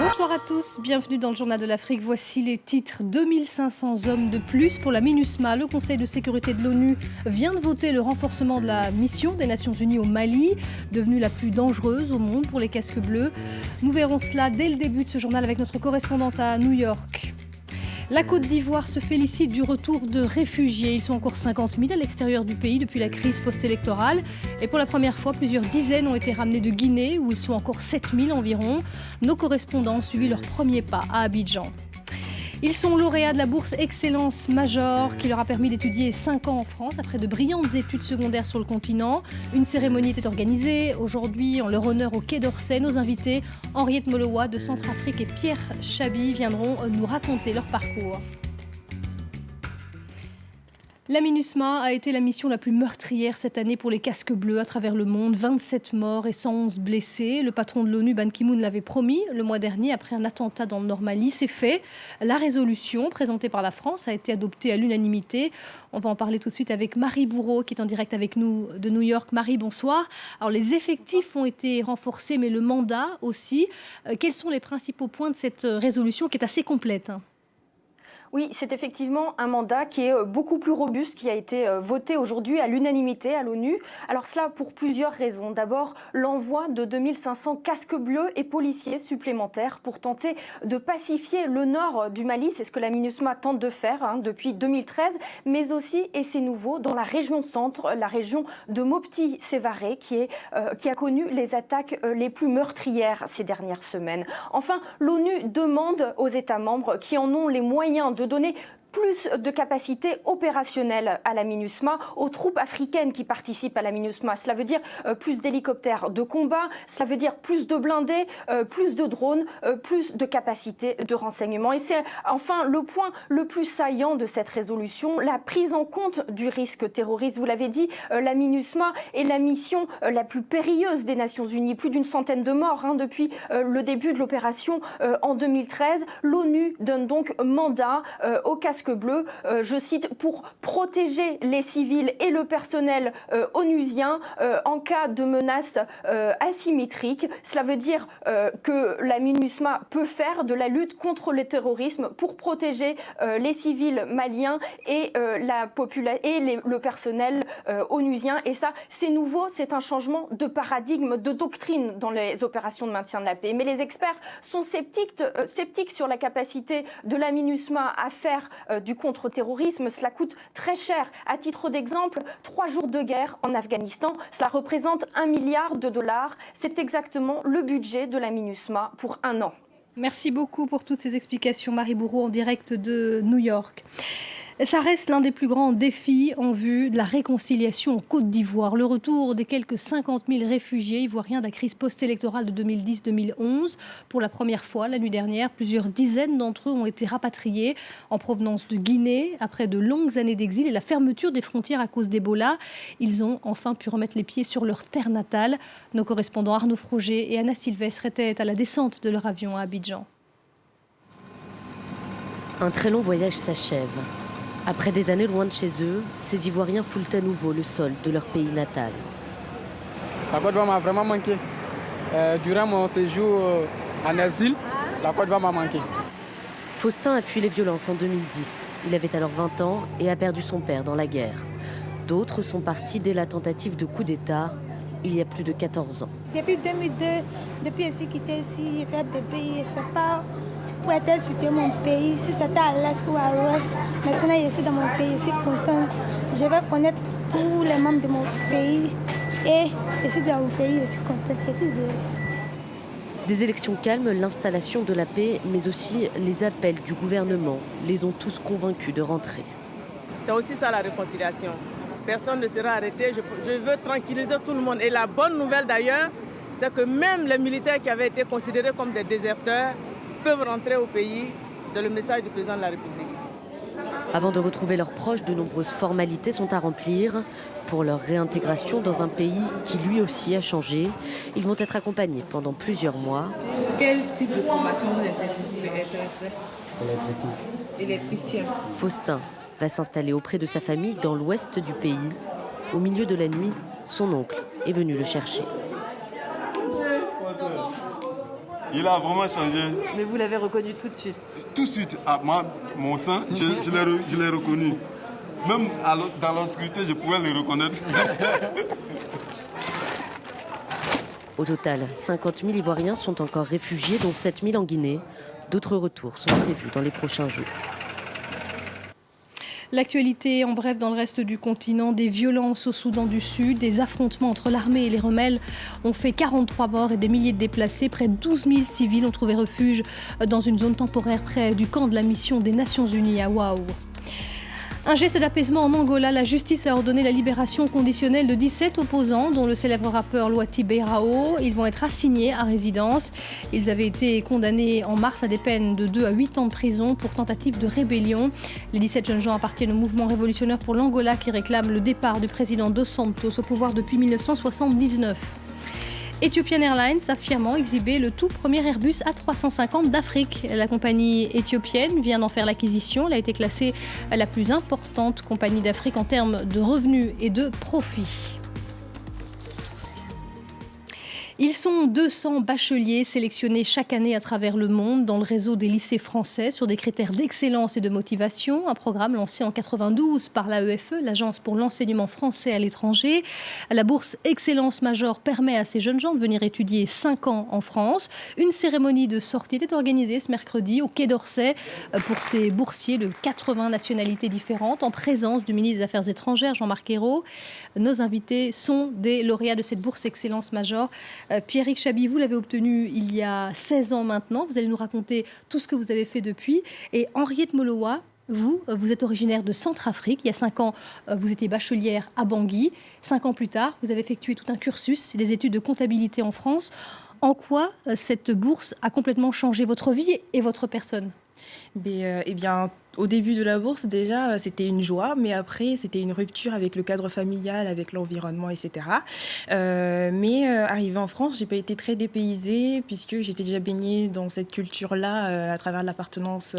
Bonsoir à tous, bienvenue dans le Journal de l'Afrique. Voici les titres. 2500 hommes de plus pour la MINUSMA. Le Conseil de sécurité de l'ONU vient de voter le renforcement de la mission des Nations Unies au Mali, devenue la plus dangereuse au monde pour les casques bleus. Nous verrons cela dès le début de ce journal avec notre correspondante à New York. La Côte d'Ivoire se félicite du retour de réfugiés. Ils sont encore 50 000 à l'extérieur du pays depuis la crise post-électorale. Et pour la première fois, plusieurs dizaines ont été ramenés de Guinée, où ils sont encore 7 000 environ. Nos correspondants ont suivi leur premier pas à Abidjan. Ils sont lauréats de la bourse Excellence Major qui leur a permis d'étudier 5 ans en France après de brillantes études secondaires sur le continent. Une cérémonie était organisée aujourd'hui en leur honneur au Quai d'Orsay. Nos invités, Henriette Molowa de Centrafrique et Pierre Chabi, viendront nous raconter leur parcours. La MINUSMA a été la mission la plus meurtrière cette année pour les casques bleus à travers le monde. 27 morts et 111 blessés. Le patron de l'ONU, Ban Ki-moon, l'avait promis le mois dernier après un attentat dans le Nord Mali. C'est fait. La résolution présentée par la France a été adoptée à l'unanimité. On va en parler tout de suite avec Marie Bourreau qui est en direct avec nous de New York. Marie, bonsoir. Alors les effectifs ont été renforcés, mais le mandat aussi. Quels sont les principaux points de cette résolution qui est assez complète ? Oui, c'est effectivement un mandat qui est beaucoup plus robuste, qui a été voté aujourd'hui à l'unanimité à l'ONU. Alors cela pour plusieurs raisons. D'abord, l'envoi de 2500 casques bleus et policiers supplémentaires pour tenter de pacifier le nord du Mali. C'est ce que la MINUSMA tente de faire depuis 2013, mais aussi, et c'est nouveau, dans la région centre, la région de Mopti-Sévaré, qui a connu les attaques les plus meurtrières ces dernières semaines. Enfin, l'ONU demande aux États membres qui en ont les moyens de donner plus de capacités opérationnelles à la MINUSMA, aux troupes africaines qui participent à la MINUSMA. Cela veut dire plus d'hélicoptères de combat, cela veut dire plus de blindés, plus de drones, plus de capacités de renseignement. Et c'est enfin le point le plus saillant de cette résolution, la prise en compte du risque terroriste. Vous l'avez dit, la MINUSMA est la mission la plus périlleuse des Nations Unies. Plus d'une centaine de morts depuis le début de l'opération en 2013. L'ONU donne donc mandat aux casques bleus, je cite, pour protéger les civils et le personnel onusien en cas de menace asymétrique. Cela veut dire que la MINUSMA peut faire de la lutte contre le terrorisme pour protéger les civils maliens et le personnel onusien. Et ça, c'est nouveau, c'est un changement de paradigme, de doctrine dans les opérations de maintien de la paix. Mais les experts sont sceptiques sur la capacité de la MINUSMA à faire du contre-terrorisme. Cela coûte très cher. À titre d'exemple, 3 jours de guerre en Afghanistan, cela représente $1 milliard. C'est exactement le budget de la MINUSMA pour 1 an. Merci beaucoup pour toutes ces explications, Marie Bourreau, en direct de New York. Ça reste l'un des plus grands défis en vue de la réconciliation en Côte d'Ivoire. Le retour des quelques 50 000 réfugiés ivoiriens de la crise post-électorale de 2010-2011. Pour la première fois, la nuit dernière, plusieurs dizaines d'entre eux ont été rapatriés en provenance de Guinée. Après de longues années d'exil et la fermeture des frontières à cause d'Ebola, ils ont enfin pu remettre les pieds sur leur terre natale. Nos correspondants Arnaud Froger et Anna Sylvestre étaient à la descente de leur avion à Abidjan. Un très long voyage s'achève. Après des années loin de chez eux, ces Ivoiriens foulent à nouveau le sol de leur pays natal. La Côte d'Ivoire m'a vraiment manqué. Durant mon séjour en asile, la Côte d'Ivoire m'a manqué. Faustin a fui les violences en 2010. Il avait alors 20 ans et a perdu son père dans la guerre. D'autres sont partis dès la tentative de coup d'État, il y a plus de 14 ans. Depuis 2002, depuis que je suis quittée ici, j'étais bébé et ça part. Pour être soutenu mon pays, si c'était à l'est ou à l'ouest, maintenant je suis dans mon pays, je suis contente. Je vais connaître tous les membres de mon pays et je suis dans mon pays, je suis contente, je suis heureuse. Des élections calment, l'installation de la paix, mais aussi les appels du gouvernement les ont tous convaincus de rentrer. C'est aussi ça la réconciliation. Personne ne sera arrêté, je veux tranquilliser tout le monde. Et la bonne nouvelle d'ailleurs, c'est que même les militaires qui avaient été considérés comme des déserteurs peuvent rentrer au pays. C'est le message du président de la République. Avant de retrouver leurs proches, de nombreuses formalités sont à remplir pour leur réintégration dans un pays qui lui aussi a changé. Ils vont être accompagnés pendant plusieurs mois. Quel type de formation vous intéresserait ? Électricien. Faustin va s'installer auprès de sa famille dans l'ouest du pays. Au milieu de la nuit, son oncle est venu le chercher. Il a vraiment changé. Mais vous l'avez reconnu tout de suite. Tout de suite, moi, mon sein, je l'ai reconnu. Même dans l'obscurité, je pouvais le reconnaître. Au total, 50 000 Ivoiriens sont encore réfugiés, dont 7 000 en Guinée. D'autres retours sont prévus dans les prochains jours. L'actualité, en bref, dans le reste du continent, des violences au Soudan du Sud, des affrontements entre l'armée et les rebelles ont fait 43 morts et des milliers de déplacés. Près de 12 000 civils ont trouvé refuge dans une zone temporaire près du camp de la mission des Nations Unies à Wau. Un geste d'apaisement en Angola, la justice a ordonné la libération conditionnelle de 17 opposants, dont le célèbre rappeur Luati Beirao. Ils vont être assignés à résidence. Ils avaient été condamnés en mars à des peines de 2 à 8 ans de prison pour tentative de rébellion. Les 17 jeunes gens appartiennent au mouvement révolutionnaire pour l'Angola qui réclame le départ du président Dos Santos au pouvoir depuis 1979. Ethiopian Airlines affirmant exhiber le tout premier Airbus A350 d'Afrique. La compagnie éthiopienne vient d'en faire l'acquisition. Elle a été classée la plus importante compagnie d'Afrique en termes de revenus et de profits. Ils sont 200 bacheliers sélectionnés chaque année à travers le monde dans le réseau des lycées français sur des critères d'excellence et de motivation. Un programme lancé en 92 par l'AEFE, l'Agence pour l'enseignement français à l'étranger. La bourse Excellence Major permet à ces jeunes gens de venir étudier 5 ans en France. Une cérémonie de sortie était organisée ce mercredi au Quai d'Orsay pour ces boursiers de 80 nationalités différentes en présence du ministre des Affaires étrangères Jean-Marc Ayrault. Nos invités sont des lauréats de cette bourse Excellence Major. Pierrick Chabi, vous l'avez obtenu il y a 16 ans maintenant. Vous allez nous raconter tout ce que vous avez fait depuis. Et Henriette Molowa, vous êtes originaire de Centrafrique. Il y a 5 ans, vous étiez bachelière à Bangui. 5 ans plus tard, vous avez effectué tout un cursus, des études de comptabilité en France. En quoi cette bourse a complètement changé votre vie et votre personne ? Eh bien, au début de la bourse, déjà, c'était une joie, mais après, c'était une rupture avec le cadre familial, avec l'environnement, etc. Mais arrivée en France, j'ai pas été très dépaysée, puisque j'étais déjà baignée dans cette culture-là à travers l'appartenance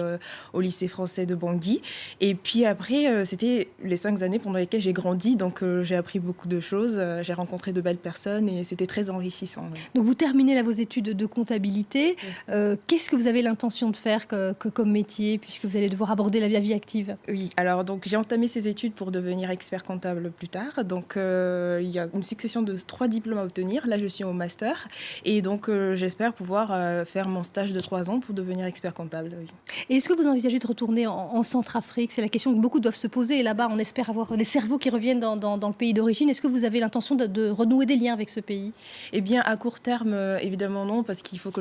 au lycée français de Bangui. Et puis après, c'était les 5 années pendant lesquelles j'ai grandi, donc j'ai appris beaucoup de choses, j'ai rencontré de belles personnes et c'était très enrichissant. Ouais. Donc vous terminez là vos études de comptabilité. Qu'est-ce que vous avez l'intention de faire comme métier, puisque vous allez devoir aborder la vie active? Oui, alors donc j'ai entamé ces études pour devenir expert comptable plus tard. Donc il y a une succession de 3 diplômes à obtenir. Là, je suis au master et donc j'espère pouvoir faire mon stage de 3 ans pour devenir expert comptable. Oui. Et est-ce que vous envisagez de retourner en Centrafrique? C'est la question que beaucoup doivent se poser. Et là-bas, on espère avoir des cerveaux qui reviennent dans le pays d'origine. Est-ce que vous avez l'intention de renouer des liens avec ce pays? Eh bien, à court terme, évidemment non, parce qu'il faut que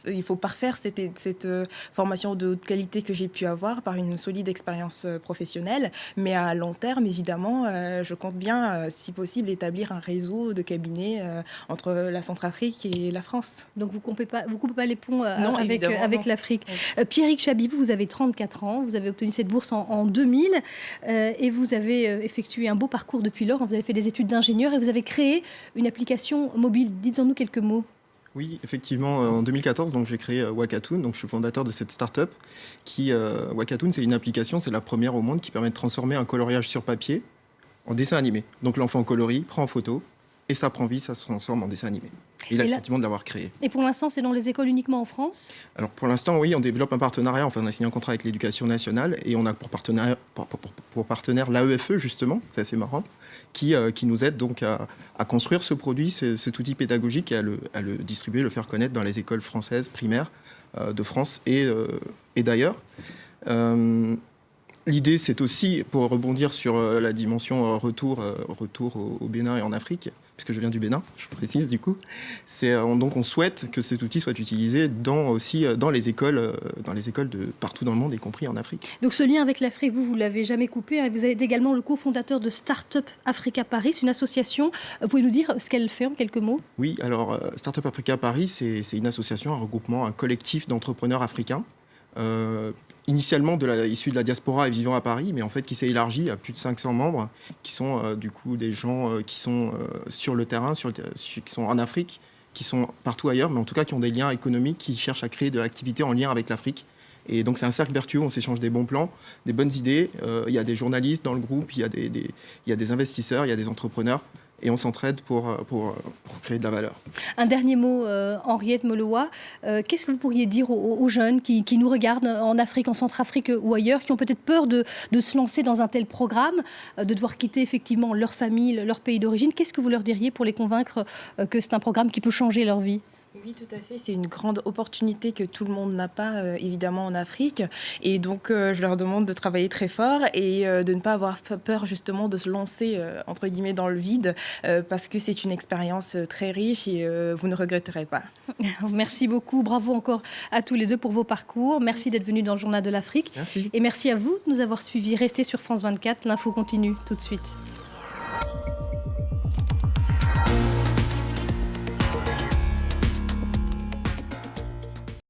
il faut parfaire cette formation de haute qualité que j'ai pu avoir par une solide expérience professionnelle. Mais à long terme, évidemment, je compte bien, si possible, établir un réseau de cabinets entre la Centrafrique et la France. Donc vous coupez pas les ponts non, avec l'Afrique. Oui. Pierrick Chabi, vous avez 34 ans, vous avez obtenu cette bourse en 2000 et vous avez effectué un beau parcours depuis lors. Vous avez fait des études d'ingénieur et vous avez créé une application mobile. Dites-en-nous quelques mots. Oui, effectivement, en 2014, donc, j'ai créé Wakatoon, donc je suis fondateur de cette start-up. Wakatoon, c'est une application, c'est la première au monde qui permet de transformer un coloriage sur papier en dessin animé. Donc l'enfant colorie, prend en photo, et ça prend vie, ça se transforme en dessin animé. Il a le sentiment de l'avoir créé. Et pour l'instant, c'est dans les écoles uniquement en France? Alors pour l'instant, oui, on développe un partenariat, enfin on a signé un contrat avec l'Éducation nationale, et on a pour partenaire l'AEFE, justement, c'est assez marrant, qui nous aide donc à construire ce produit, cet outil pédagogique, et à le distribuer, le faire connaître dans les écoles françaises primaires de France et d'ailleurs. L'idée, c'est aussi, pour rebondir sur la dimension retour au Bénin et en Afrique, puisque je viens du Bénin, je précise du coup, donc on souhaite que cet outil soit utilisé dans les écoles de partout dans le monde, y compris en Afrique. Donc ce lien avec l'Afrique, vous l'avez jamais coupé, hein, vous êtes également le cofondateur de Startup Africa Paris, une association. Vous pouvez nous dire ce qu'elle fait en quelques mots? Oui, alors Startup Africa Paris, c'est une association, un regroupement, un collectif d'entrepreneurs africains. Initialement issus de la diaspora et vivant à Paris, mais en fait qui s'est élargi à plus de 500 membres, qui sont du coup des gens qui sont sur le terrain, qui sont en Afrique, qui sont partout ailleurs, mais en tout cas qui ont des liens économiques, qui cherchent à créer de l'activité en lien avec l'Afrique. Et donc c'est un cercle vertueux, on s'échange des bons plans, des bonnes idées. Il y a des journalistes dans le groupe, il y a des investisseurs, il y a des entrepreneurs. et on s'entraide pour créer de la valeur. Un dernier mot, Henriette Molowa. Qu'est-ce que vous pourriez dire aux jeunes qui nous regardent en Afrique, en Centrafrique ou ailleurs, qui ont peut-être peur de se lancer dans un tel programme, de devoir quitter effectivement leur famille, leur pays d'origine? Qu'est-ce que vous leur diriez pour les convaincre que c'est un programme qui peut changer leur vie? Oui, tout à fait. C'est une grande opportunité que tout le monde n'a pas, évidemment, en Afrique. Et donc, je leur demande de travailler très fort et de ne pas avoir peur, justement, de se lancer, entre guillemets, dans le vide, parce que c'est une expérience très riche et vous ne regretterez pas. Merci beaucoup. Bravo encore à tous les deux pour vos parcours. Merci d'être venus dans le Journal de l'Afrique. Merci. Et merci à vous de nous avoir suivis. Restez sur France 24. L'info continue tout de suite.